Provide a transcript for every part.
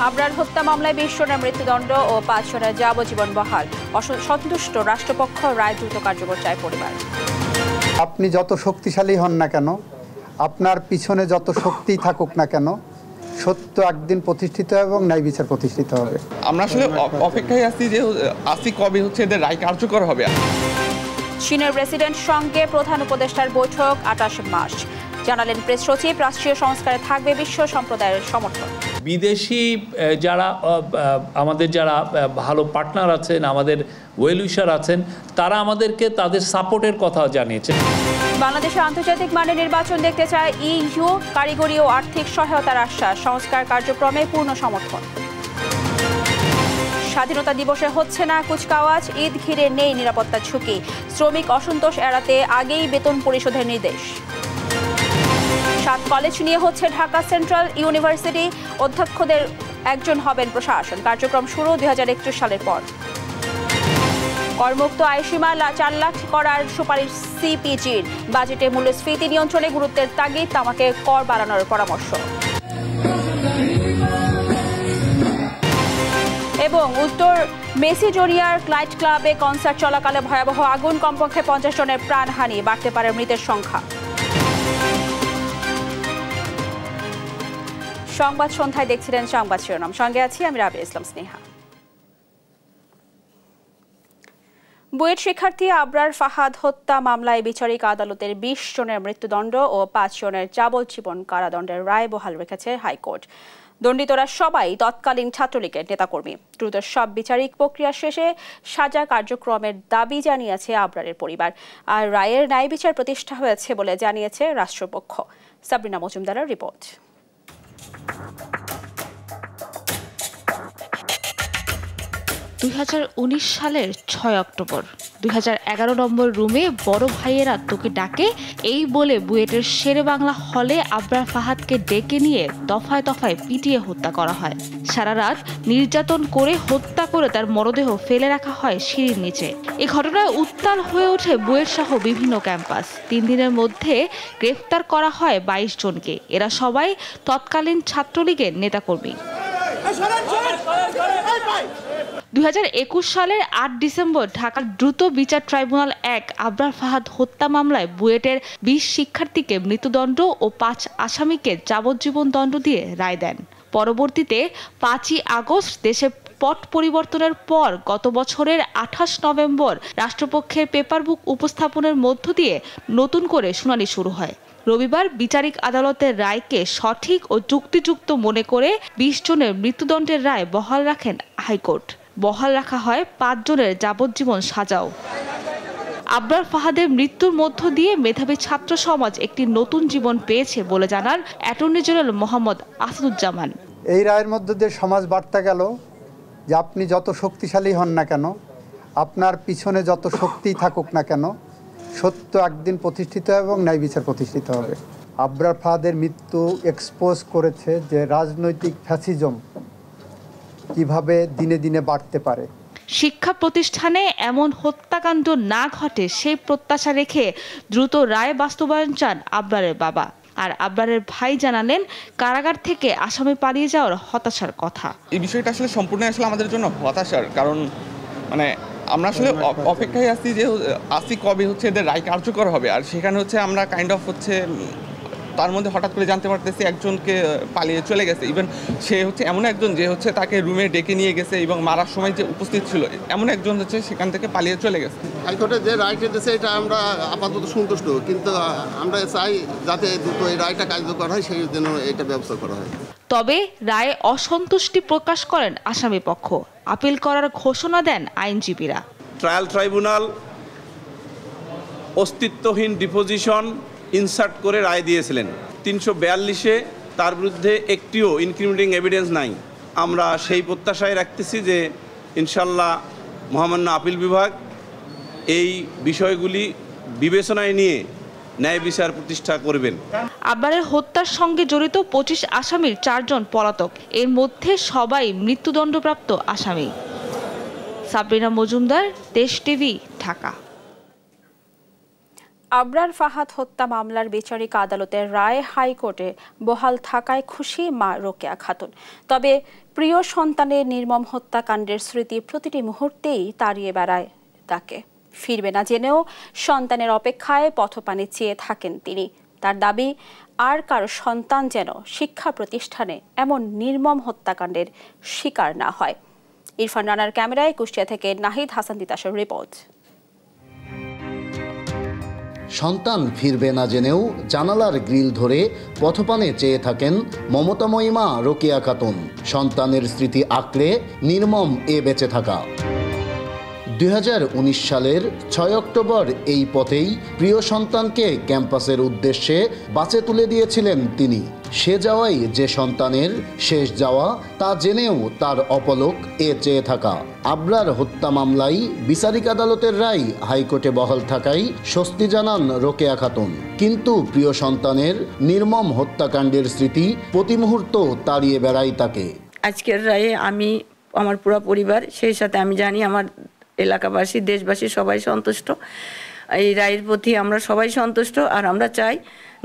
আবরার হত্যা মামলায় 20 জনের মৃত্যুদণ্ড ও 5 জনের যাবজ্জীবন বহাল। অসন্তুষ্ট রাষ্ট্রপক্ষ, রায় দ্রুত কার্যকর চায় পরিবার। আপনি যত শক্তিশালী হন না কেন, আপনার পিছনে যত শক্তি থাকুক না কেন, সত্য একদিন প্রতিষ্ঠিত এবং ন্যায় বিচার প্রতিষ্ঠিত হবে। আমরা আসলে অপেক্ষায় আছি যে কবে এদের রায় কার্যকর হবে। চীনের প্রেসিডেন্ট সঙ্গে প্রধান উপদেষ্টার বৈঠক 28 মাস। জানালেন প্রেস সচিব, রাষ্ট্রীয় সংস্কারে থাকবে বিশ্ব সম্প্রদায়ের সমর্থন। বিদেশি যারা ভালো পার্টনার আছেন, আমাদের ওয়েল উইশার আছেন, তারা আমাদেরকে তাদের সাপোর্টের কথা জানিয়েছে। বাংলাদেশে আন্তর্জাতিক মানের নির্বাচন দেখতে চায় ইইউ, কারিগরি ও আর্থিক সহায়তার আশ্বাস। সংস্কার কার্যক্রমে পূর্ণ সমর্থন। স্বাধীনতা দিবসে হচ্ছে না কুচকাওয়াজ, ঈদ ঘিরে নেই নিরাপত্তার ঝুঁকি। শ্রমিক অসন্তোষ এড়াতে আগেই বেতন পরিশোধের নির্দেশ। 7 কলেজ নিয়ে হচ্ছে ঢাকা সেন্ট্রাল ইউনিভার্সিটি। অধ্যক্ষদের একজন হবেন প্রশাসন। কার্যক্রম শুরু 2031 সালের পর। করমুক্ত আয়সীমা 4 লাখ করার সুপারিশ সিপিজির। বাজেটে মূল্যস্ফীতি নিয়ন্ত্রণে গুরুত্বের তাগিদ, তামাকে কর বাড়ানোর পরামর্শ। এবং উত্তর মেসিডোনিয়ার ক্লাইট ক্লাবে কনসার্ট চলাকালে ভয়াবহ আগুন, কমপক্ষে 50 জনের প্রাণহানি, বাড়তে পারে মৃতের সংখ্যা। সংবাদ সন্ধ্যায় দেখছিলেন সংবাদ শিরোনাম, সঙ্গে আছি আমি রাবিয়া ইসলাম স্নেহা। বুয়েট শিক্ষার্থী আবরার ফাহাদ হত্যা মামলায় বিচারিক আদালতের 20 জনের মৃত্যুদণ্ড ও 5 জনের যাবজ্জীবন কারাদণ্ডের রায় বহাল রেখেছে হাইকোর্ট। দণ্ডিতরা সবাই তৎকালীন ছাত্রলীগের নেতাকর্মী। দ্রুত সব বিচারিক প্রক্রিয়া শেষে সাজা কার্যক্রমের দাবি জানিয়েছে আবরারের পরিবার। আর রায়ের ন্যায় বিচার প্রতিষ্ঠা হয়েছে বলে জানিয়েছে রাষ্ট্রপক্ষ। সাবরিনা মজুমদারের রিপোর্ট। 2019 সালের 6 অক্টোবর 2011 নম্বর রুমে বড় ভাইয়েরা তোকে ডাকে, এই বলে বুয়েটের শেরেবাংলা হলে আবরার ফাহাদকে ডেকে নিয়ে দফায় দফায় পিটিয়ে হত্যা করা হয়। সারা রাত নির্যাতন করে হত্যা করে তার মরদেহ ফেলে রাখা হয় সিঁড়ির নিচে। এই ঘটনায় উত্তাল হয়ে ওঠে বুয়েট সহ বিভিন্ন ক্যাম্পাস। 3 দিনের মধ্যে গ্রেফতার করা হয় 22 জনকে। এরা সবাই তৎকালীন ছাত্রলীগের নেতাকর্মী। 2021 সালের 8 ডিসেম্বর ঢাকার দ্রুত বিচার ট্রাইব্যুনাল 1 আবরার ফাহাদ হত্যা মামলায় বুয়েটের 20 শিক্ষার্থীকে মৃত্যুদণ্ড ও 5 আসামিকে যাবজ্জীবন দণ্ড দিয়ে রায় দেন। পরবর্তীতে 5ই আগস্ট দেশে পট পরিবর্তনের পর গত বছরের 28 নভেম্বর রাষ্ট্রপক্ষের পেপার বুক উপস্থাপনের মধ্য দিয়ে নতুন করে শুনানি শুরু হয়। রবিবার বিচারিক আদালতের রায়কে সঠিক ও যুক্তিযুক্ত মনে করে 20 জনের মৃত্যুদণ্ডের রায় বহাল রাখেন হাইকোর্ট। বহাল রাখা হয় 5 জনের যাবজ্জীবন সাজাও। আবরার ফাহাদের মৃত্যুর মধ্য দিয়ে মেধাবী ছাত্র সমাজ একটি নতুন জীবন পেয়েছে বলে জানান অ্যাটর্নি জেনারেল মোহাম্মদ আসাদুজ্জামান। এই রায়ের মধ্য দিয়ে সমাজ বার্তা গেল যে আপনি যত শক্তিশালী হন না কেন, আপনার পিছনে যত শক্তি থাকুক না কেন, সত্য একদিন প্রতিষ্ঠিত এবং ন্যায় বিচার প্রতিষ্ঠিত হবে। আবরার ফাহাদের মৃত্যু এক্সপোজ করেছে যে রাজনৈতিক ফ্যাসিজম কিভাবে দিনে দিনে বাড়তে পারে। শিক্ষা প্রতিষ্ঠানে এমন হত্যাকাণ্ড না ঘটে সেই প্রত্যাশা রেখে দ্রুত রায় বাস্তবায়ন চান আবরারের বাবা। আর আবরারের ভাই জানালেন কারাগার থেকে আসামি পালিয়ে যাওয়ার হতাশার কথা। এই বিষয়টা আসলে সম্পূর্ণ আমাদের জন্য হতাশার, কারণ আমরা আসলে অপেক্ষায় আছি যে কবে এদের রায় কার্যকর হবে। আর সেখানে আমরা কাইন্ড অফ তার মধ্যে হঠাৎ করে জানতে পারতেছি একজনকে পালিয়ে চলে গেছে। ইভেন সে এমন একজন যে তাকে রুমে ডেকে নিয়ে গেছে এবং মারার সময় যে উপস্থিত ছিল এমন একজন সেখান থেকে পালিয়ে চলে গেছে। হাইকোর্টে যে রায় কেটেছে এটা আমরা আপাতত সন্তুষ্ট, কিন্তু আমরা চাই যাতে দ্রুত এই রায়টা কার্যকর হয়, সেই জন্য এটা ব্যবস্থা করা হয়। তবে রায়ে অসন্তুষ্টি প্রকাশ করেন আসামি পক্ষ। আপিল করার ঘোষণা দেন আইনজীবীরা। ট্রায়াল ট্রাইব্যুনাল অস্তিত্বহীন ডিপোজিশন ইনসার্ট করে রায় দিয়েছিলেন। 342-এ তার বিরুদ্ধে একটিও ইনক্রিমিনেটিং এভিডেন্স নাই। আমরা সেই প্রত্যাশায় রাখতেছি যে ইনশাল্লাহ মহামান্য আপিল বিভাগ এই বিষয়গুলি বিবেচনায় নিয়ে ন্যায় বিচার প্রতিষ্ঠা করবেন। আবরারের হত্যার সঙ্গে জড়িত 25 আসামির 4 জন পলাতক, এর মধ্যে সবাই মৃত্যুদণ্ডপ্রাপ্ত আসামি। সাবরিনা মজুমদার, দেশ টিভি, ঢাকা। আবরার ফাহাদ হত্যা মামলার বিচারিক আদালতের রায় হাইকোর্টে বহাল থাকায় খুশি মা রোকেয়া খাতুন। তবে প্রিয় সন্তানের নির্মম হত্যাকাণ্ডের স্মৃতি প্রতিটি মুহূর্তেই তাড়িয়ে বেড়ায় তাকে। ফিরবে না জেনেও সন্তানের অপেক্ষায় পথপানে চেয়ে থাকেন তিনি। তার দাবি, আর কারো সন্তান যেন শিক্ষা প্রতিষ্ঠানে এমন নির্মম হত্যাকাণ্ডের শিকার না হয়। ইরফান রানার ক্যামেরায় কুষ্টিয়া থেকে নাহিদ হাসান তিতাসের রিপোর্ট। সন্তান ফিরবে না জেনেও জানালার গ্রিল ধরে পথপানে চেয়ে থাকেন মমতাময়ী মা রোকেয়া খাতুন। সন্তানের স্মৃতি আঁকড়ে নির্মম বেঁচে থাকা। 2019 সালের 6 অক্টোবর এই পথেই প্রিয় সন্তানকে ক্যাম্পাসের উদ্দেশ্যে বাসে তুলে দিয়েছিলেন তিনি। সে যাওয়াই যে সন্তানের শেষ যাওয়া তা জেনেও তার অপলক চেয়ে থাকা। আবরার হত্যা মামলায় বিচারিক আদালতের রায় হাইকোর্টে বহাল থাকায় স্বস্তি জানান রোকেয়া খাতুন। কিন্তু প্রিয় সন্তানের নির্মম হত্যাকাণ্ডের স্মৃতি প্রতি মুহূর্ত তাড়িয়ে বেড়ায় তাকে। আজকের রায়ে আমি, আমার পুরো পরিবার, সেই সাথে আমি জানি আমার এলাকাবাসী, দেশবাসী সবাই সন্তুষ্ট। এই রায়ের প্রতি আমরা সবাই সন্তুষ্ট, আর আমরা চাই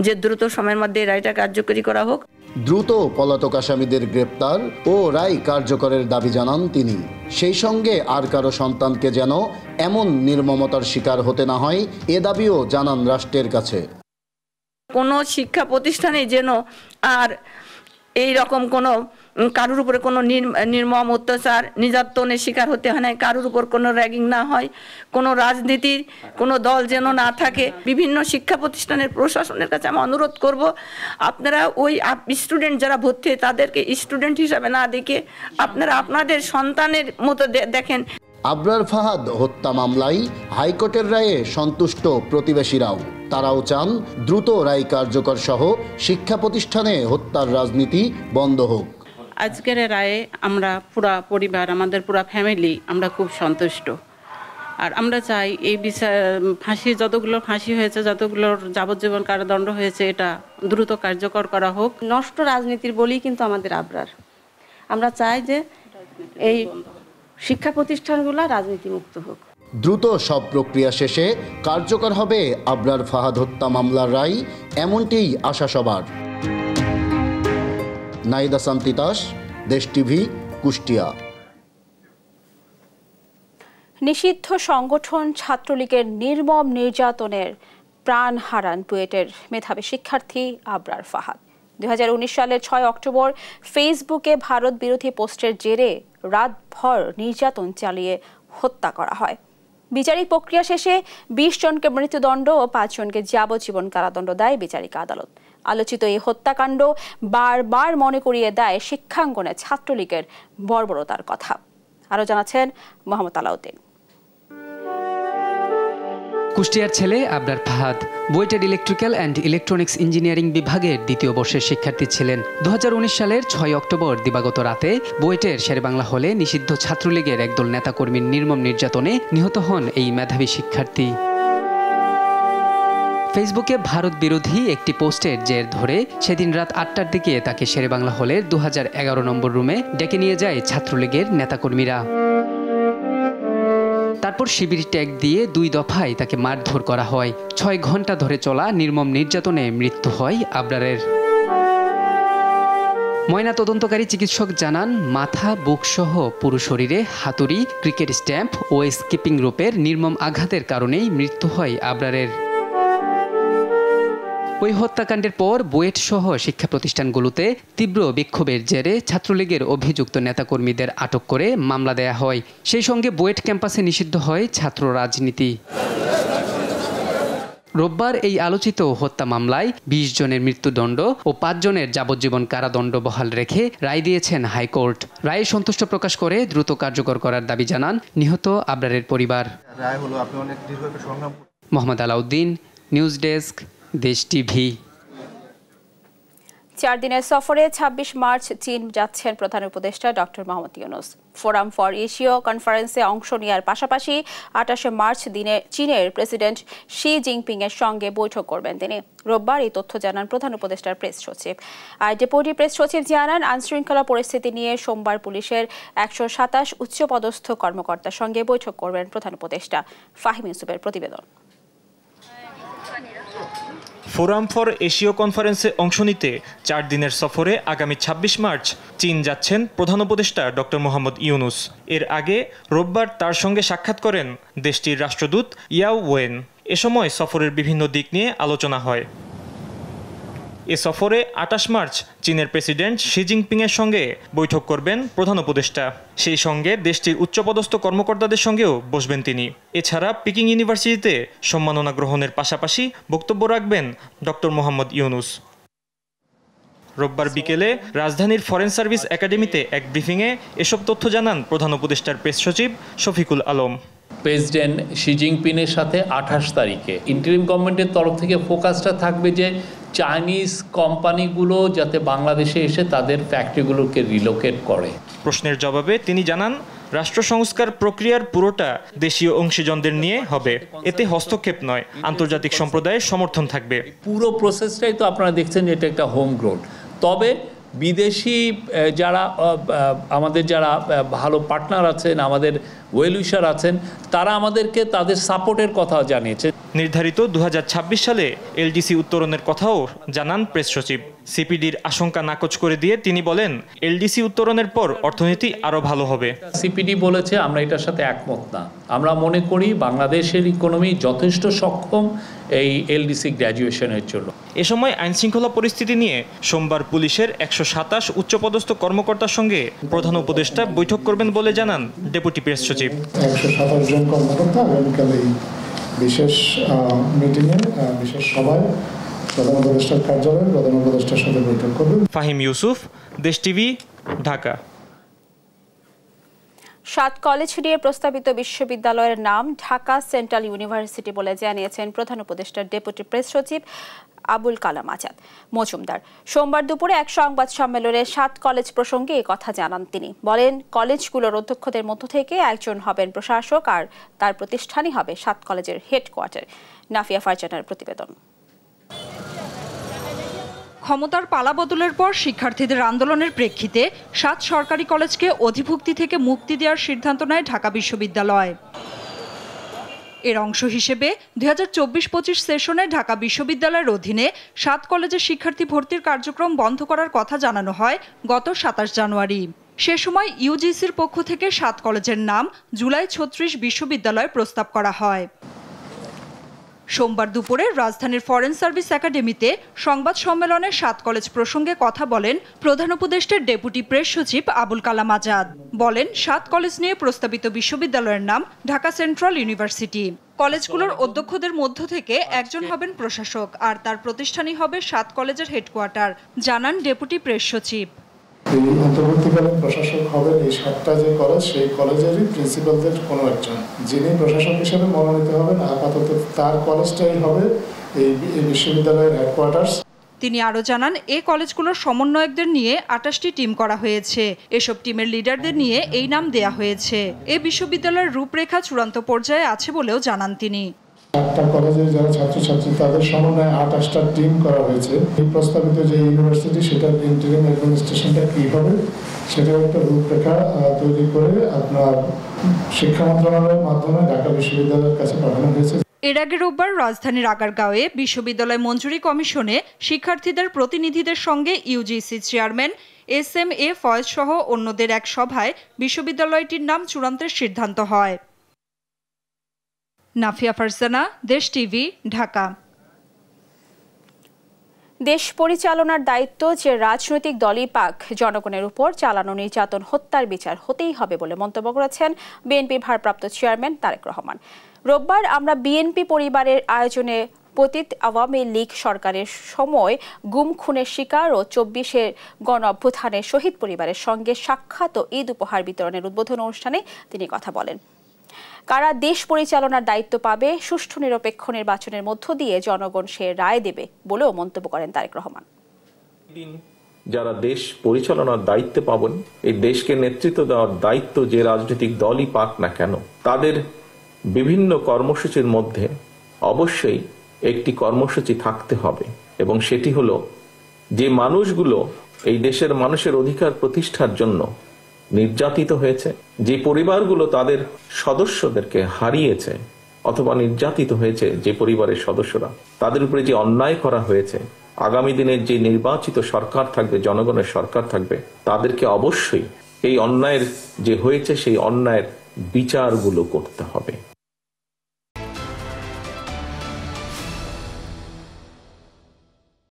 যে দ্রুত সময়ের মধ্যে এই রায়টা কার্যকরী করা হোক। দ্রুত পলাতক আসামিদের গ্রেপ্তার ও রায় কার্যকরের দাবি জানান তিনি। সেই সঙ্গে আর কারো সন্তানকে যেন এমন নির্মমতার শিকার হতে না হয় এ দাবিও জানান রাষ্ট্রের কাছে। কোনো শিক্ষা প্রতিষ্ঠানে যেন আর এই রকম কোনো কারোর উপরে কোনো নির্মম অত্যাচার, নির্যাতনের শিকার হতে হয় না, কারোর উপর কোনো র্যাগিং না হয়, কোনো রাজনীতির কোনো দল যেন না থাকে। বিভিন্ন শিক্ষা প্রতিষ্ঠানের প্রশাসনের কাছে আমি অনুরোধ করব, আপনারা ওই স্টুডেন্ট যারা ভর্তি হয় তাদেরকে স্টুডেন্ট হিসাবে না দেখে আপনারা আপনাদের সন্তানের মতো দেখেন। আবরার ফাহাদ হত্যা মামলায় হাইকোর্টের রায়ে সন্তুষ্ট প্রতিবেশীরাও। তারাও চান দ্রুত রায় কার্যকর সহ শিক্ষা প্রতিষ্ঠানে হত্যার রাজনীতি বন্ধ হোক। আজকের রায়ে আমরা পুরা পরিবার, আমাদের পুরা ফ্যামিলি আমরা খুব সন্তুষ্ট। আর আমরা চাই এই বিচার ফাঁসি, যতগুলো ফাঁসি হয়েছে, যতগুলোর যাবজ্জীবন কারাদণ্ড হয়েছে, এটা দ্রুত কার্যকর করা হোক। নষ্ট রাজনীতির বলেই কিন্তু আমাদের আবরার। আমরা চাই যে এই শিক্ষা প্রতিষ্ঠানগুলো রাজনীতিমুক্ত হোক। দ্রুত সব প্রক্রিয়া শেষে কার্যকর হবে আবরার ফাহাদ হত্যা মামলার রায়, এমনটিই আশা সবার। নাহিদ হাসান তিতাস, দেশ টিভি, কুষ্টিয়া। নিষিদ্ধ সংগঠন ছাত্রলীগের নির্মম নির্যাতনের প্রাণ হারান বুয়েটের মেধাবী শিক্ষার্থী আবরার ফাহাদ। 2019 সালের 6 অক্টোবর ফেসবুকে ভারত বিরোধী পোস্টের জেরে রাতভর নির্যাতন চালিয়ে হত্যা করা হয়। বিচারিক প্রক্রিয়া শেষে 20 জনকে মৃত্যুদণ্ড ও 5 জনকে যাবজ্জীবন কারাদণ্ড দেয় বিচারিক আদালত। আলোচিত এই হত্যাকাণ্ড বারবার মনে করিয়ে দেয় শিক্ষাঙ্গনে ছাত্রলীগের বর্বরতার কথা। আরও জানাচ্ছেন মোহাম্মদ আলাউদ্দিন। কুষ্টিয়ার ছেলে আবরার ফাহাদ বুয়েটের ইলেকট্রিক্যাল অ্যান্ড ইলেকট্রনিক্স ইঞ্জিনিয়ারিং বিভাগের দ্বিতীয় বর্ষের শিক্ষার্থী ছিলেন। 2019 সালের 6 অক্টোবর দিবাগত রাতে বুয়েটের শেরেবাংলা হলে নিষিদ্ধ ছাত্রলীগের একদল নেতাকর্মীর নির্মম নির্যাতনে নিহত হন এই মেধাবী শিক্ষার্থী। ফেসবুকে ভারত বিরোধী একটি পোস্টের জের ধরে সেদিন রাত 8টার দিকে তাকে শেরেবাংলা হলের 2011 নম্বর রুমে ডেকে নিয়ে যায় ছাত্রলীগের নেতাকর্মীরা। তারপর শিবির ট্যাগ দিয়ে 2 দফায় তাকে মারধর করা হয়। 6 ঘন্টা ধরে চলা নির্মম নির্যাতনে মৃত্যু হয় আবরারের। ময়নাতদন্তকারী চিকিৎসক জানান, মাথা, বুক সহ পুরো শরীরে হাতুড়ি, ক্রিকেট স্ট্যাম্প ও স্কিপিং রোপের নির্মম আঘাতের কারণেই মৃত্যু হয় আবরারের। ওই হত্যাকাণ্ডের পর বুয়েট সহ শিক্ষা প্রতিষ্ঠানগুলোতে তীব্র বিক্ষোভের জেরে ছাত্রলীগের অভিযুক্ত নেতাকর্মীদের আটক করে মামলা দেয়া হয়। সেই সঙ্গে বুয়েট ক্যাম্পাসে নিষিদ্ধ হয় ছাত্র রাজনীতি। রোববার এই আলোচিত হত্যা মামলায় 20 জনের মৃত্যুদণ্ড ও 5 জনের যাবজ্জীবন কারাদণ্ড বহাল রেখে রায় দিয়েছেন হাইকোর্ট। রায়ে সন্তুষ্ট প্রকাশ করে দ্রুত কার্যকর করার দাবি জানান নিহত আবরারের পরিবার। মোহাম্মদ আলাউদ্দিন, নিউজ ডেস্ক, দেশ টিভি। 4 দিনের সফরে 26 মার্চ চীন যাচ্ছেন প্রধান উপদেষ্টা doctor Mohammad Yunus. Forum for এশীয় কনফারেন্সে অংশ নেওয়ার পাশাপাশি 28 মার্চ দিনে চীনের প্রেসিডেন্ট শি জিনপিং এর সঙ্গে বৈঠক করবেন তিনি। রোববার এই তথ্য জানান প্রধান উপদেষ্টার প্রেস সচিব। আর ডেপুটি প্রেস সচিব জানান, আইনশৃঙ্খলা পরিস্থিতি নিয়ে সোমবার পুলিশের 127 উচ্চপদস্থ কর্মকর্তার সঙ্গে বৈঠক করবেন প্রধান উপদেষ্টা। ফাহিম ইউসুফের প্রতিবেদন। ফোরাম ফর এশীয় কনফারেন্সে অংশ নিতে 4 দিনের সফরে আগামী 26 মার্চ চীন যাচ্ছেন প্রধান উপদেষ্টা ডক্টর মোহাম্মদ ইউনুস। এর আগে রোববার তার সঙ্গে সাক্ষাৎ করেন দেশটির রাষ্ট্রদূত ইয়াও ওয়েন। এ সময় সফরের বিভিন্ন দিক নিয়ে আলোচনা হয়। এ সফরে 28 মার্চ চীনের প্রেসিডেন্ট শি জিনপিংয়ের সঙ্গে বৈঠক করবেন প্রধান উপদেষ্টা। সেই সঙ্গে দেশটির উচ্চপদস্থ কর্মকর্তাদের সঙ্গেও বসবেন তিনি। এছাড়া পিকিং ইউনিভার্সিটিতে সম্মাননা গ্রহণের পাশাপাশি বক্তব্য রাখবেন ডক্টর মোহাম্মদ ইউনুস। রোববার বিকেলে রাজধানীর ফরেন সার্ভিস একাডেমিতে এক ব্রিফিংয়ে এসব তথ্য জানান প্রধান উপদেষ্টার প্রেস সচিব শফিকুল আলম। প্রেসিডেন্ট শি জিনপিংয়ের সাথে 28 তারিখে ইন্টারিম গভর্নমেন্টের তরফ থেকে ফোকাসটা থাকবে যে চাইনিজ কোম্পানিগুলো যাতে বাংলাদেশে এসে তাদের ফ্যাক্টরিগুলোকে রিলোকেট করে। প্রশ্নের জবাবে তিনি জানান, রাষ্ট্র সংস্কার প্রক্রিয়ার পুরোটা দেশীয় অংশীজনদের নিয়ে হবে। এতে হস্তক্ষেপ নয়, আন্তর্জাতিক সম্প্রদায়ের সমর্থন থাকবে। পুরো প্রসেসটাই তো আপনারা দেখছেন এটা একটা হোম গ্রোন। তবে বিদেশি যারা আমাদের যারা ভালো পার্টনার আছেন, আমাদের ওয়েল উইশার আছেন, তারা আমাদেরকে তাদের সাপোর্টের কথা জানিয়েছে। নির্ধারিত 2026 সালে এলডিসি উত্তরণের কথাও জানান প্রেস সচিব। সিপিডির আশঙ্কা নাকচ করে দিয়ে তিনি বলেন, এলডিসি উত্তরণের পর অর্থনীতি আরও ভালো হবে। সিপিডি বলেছে আমরা এটার সাথে একমত না। আমরা মনে করি বাংলাদেশের ইকোনমি যথেষ্ট সক্ষম এই এলডিসি গ্র্যাজুয়েশনের জন্য। এ সময় আইনশৃঙ্খলা পরিস্থিতি নিয়ে সোমবার পুলিশের 127 উচ্চপদস্থ কর্মকর্তার সঙ্গে প্রধান উপদেষ্টা বৈঠক করবেন বলে জানান ডেপুটি প্রেস সচিব। 127 জন কর্মকর্তা আগামীকাল এই বিশেষ মিটিংয়ে বিশেষ সভায় প্রধান উপদেষ্টার কার্যালয়ে প্রধান উপদেষ্টার সাথে বৈঠক করবেন। ফাহিম ইউসুফ, দেশ টিভি, ঢাকা। 7 কলেজ নিয়ে প্রস্তাবিত বিশ্ববিদ্যালয়ের নাম ঢাকা সেন্ট্রাল ইউনিভার্সিটি বলে জানিয়েছেন প্রধান উপদেষ্টার ডেপুটি প্রেস সচিব আবুল কালাম আজাদ মজুমদার। সোমবার দুপুরে এক সংবাদ সম্মেলনে 7 কলেজ প্রসঙ্গে এই কথা জানান তিনি। বলেন, কলেজগুলোর অধ্যক্ষদের মধ্য থেকে একজন হবেন প্রশাসক আর তার প্রতিষ্ঠানই হবে 7 কলেজের হেডকোয়ার্টার। নাফিয়া ফারজানার প্রতিবেদন। ক্ষমতার পালাবদলের পর শিক্ষার্থীদের আন্দোলনের প্রেক্ষিতে 7 সরকারি কলেজকে অধিভুক্তি থেকে মুক্তি দেওয়ার সিদ্ধান্ত নেয় ঢাকা বিশ্ববিদ্যালয়। এর অংশ হিসেবে 2024-25 সেশনে ঢাকা বিশ্ববিদ্যালয়ের অধীনে 7 কলেজের শিক্ষার্থী ভর্তির কার্যক্রম বন্ধ করার কথা জানানো হয় গত 27 জানুয়ারি। সে সময় ইউজিসির পক্ষ থেকে 7 কলেজের নাম জুলাই 36 বিশ্ববিদ্যালয়ে প্রস্তাব করা হয়। সোমবার দুপুরে রাজধানীর ফরেন সার্ভিস একাডেমিতে সংবাদ সম্মেলনে 7 কলেজ প্রসঙ্গে কথা বলেন প্রধান উপদেষ্টার ডেপুটি প্রেস সচিব আবুল কালাম আজাদ। বলেন, 7 কলেজ নিয়ে প্রস্তাবিত বিশ্ববিদ্যালয়ের নাম ঢাকা সেন্ট্রাল ইউনিভার্সিটি। কলেজগুলোর অধ্যক্ষদের মধ্য থেকে একজন হবেন প্রশাসক আর তার প্রতিষ্ঠানই হবে 7 কলেজের হেডকোয়ার্টার, জানান ডেপুটি প্রেস সচিব। এই অন্তর্বর্তীকালীন প্রশাসক হবেন এই 7টা যে কলেজ, সেই কলেজেরই প্রিন্সিপালদের কোনো একজন, যিনি প্রশাসক হিসেবে মনোনীত হবেন। আপাতত তার কলেজটাই হবে এই বিশ্ববিদ্যালয়ের হেডকোয়ার্টার। তিনি আরও জানান, এই কলেজগুলোর সমন্বয়কদের নিয়ে 28টি টিম করা হয়েছে। এসব টিমের লিডারদের নিয়ে এই নাম দেয়া হয়েছে। এই বিশ্ববিদ্যালয়ের রূপরেখা চূড়ান্ত পর্যায়ে আছে বলেও জানান তিনি। 7টা কলেজের যারা ছাত্রছাত্রী তাদের সমন্বয়ে 28টা টিম করা হয়েছে। এই প্রস্তাবিত যে ইউনিভার্সিটি, সেটার ইন্টারিম অ্যাডমিনিস্ট্রেশনটা কী হবে সেটার একটা রূপরেখা তৈরি করে আপনার শিক্ষা মন্ত্রণালয়ের মাধ্যমে ঢাকা বিশ্ববিদ্যালয়ের কাছে পাঠানো হয়েছে। এর আগে রোববার রাজধানীর আগারগাঁওয়ে বিশ্ববিদ্যালয় মঞ্জুরি কমিশনে শিক্ষার্থীদের প্রতিনিধিদের সঙ্গে ইউজিসি চেয়ারম্যান SM-A ফয়েজ সহ অন্যদের এক সভায় বিশ্ববিদ্যালয়টির নাম চূড়ান্তের সিদ্ধান্ত হয়। নাফিয়া ফারজানা, দেশ টিভি, ঢাকা। দেশ পরিচালনার দায়িত্ব যে রাজনৈতিক দলই পাক, জনগণের উপর চালানো নির্যাতন হত্যার বিচার হতেই হবে বলে মন্তব্য করেছেন বিএনপির ভারপ্রাপ্ত চেয়ারম্যান তারেক রহমান। রোববার আমরা বিএনপি পরিবারের আয়োজনে পতিত আওয়ামী লীগ সরকারের সময় গুম খুনের শিকার ও 24-এর গণ অভ্যুত্থানের শহীদ পরিবারের সঙ্গে সাক্ষাৎ ও ঈদ উপহার বিতরণের উদ্বোধন অনুষ্ঠানে তিনি কথা বলেন। কারা দেশ পরিচালনার দায়িত্ব পাবে, সুষ্ঠু নিরপেক্ষ নির্বাচনের মধ্য দিয়ে জনগণ সে রায় দেবে বলেও মন্তব্য করেন তারেক রহমান। যারা দেশ পরিচালনার দায়িত্বে পাবেন, এই দেশকে নেতৃত্ব দেওয়ার দায়িত্ব যে রাজনৈতিক দলই পাক না কেন, তাদের বিভিন্ন কর্মসূচির মধ্যে অবশ্যই একটি কর্মসূচি থাকতে হবে, এবং সেটি হলো যে মানুষগুলো এই দেশের মানুষের অধিকার প্রতিষ্ঠার জন্য নির্যাতিত হয়েছে, যে পরিবারগুলো তাদের সদস্যদেরকে হারিয়েছে, অথবা নির্যাতিত হয়েছে যে পরিবারের সদস্যরা, তাদের উপরে যে অন্যায় করা হয়েছে, আগামী দিনের যে নির্বাচিত সরকার থাকবে, জনগণের সরকার থাকবে, তাদেরকে অবশ্যই এই অন্যায়ের যে হয়েছে সেই অন্যায়ের বিচারগুলো করতে হবে।